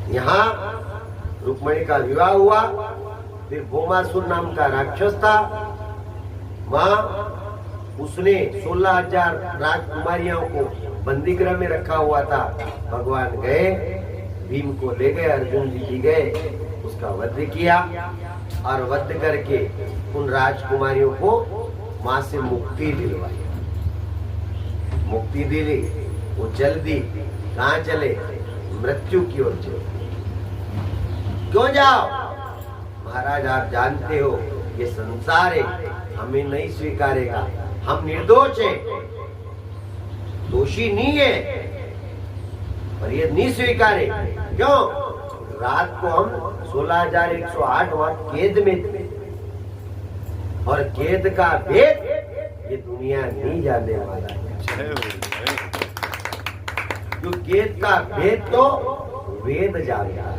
यहाँ रुक्मणी का विवाह हुआ। फिर भौमासुर नाम का राक्षस था, वहां उसने 16,000 राजकुमारियों को बंदी गृह में रखा हुआ था। भगवान गए, भीम को ले गए, अर्जुन जी गए, उसका वध किया और वध करके उन राजकुमारियों को वहां से मुक्ति दिलवाई। मुक्ति दिली, वो जल्दी कहाँ चले? मृत्यु की ओर चले। क्यों जाओ? महाराज आप जानते हो ये संसार है, हमें नहीं स्वीकारेगा, हम निर्दोष है, दोषी नहीं है, पर ये नहीं स्वीकारे। क्यों? रात को हम 16,108 वहां कैद में थे और कैद का भेद ये दुनिया नहीं जाने वाला है। जो कैद का भेद तो वेद जानता है।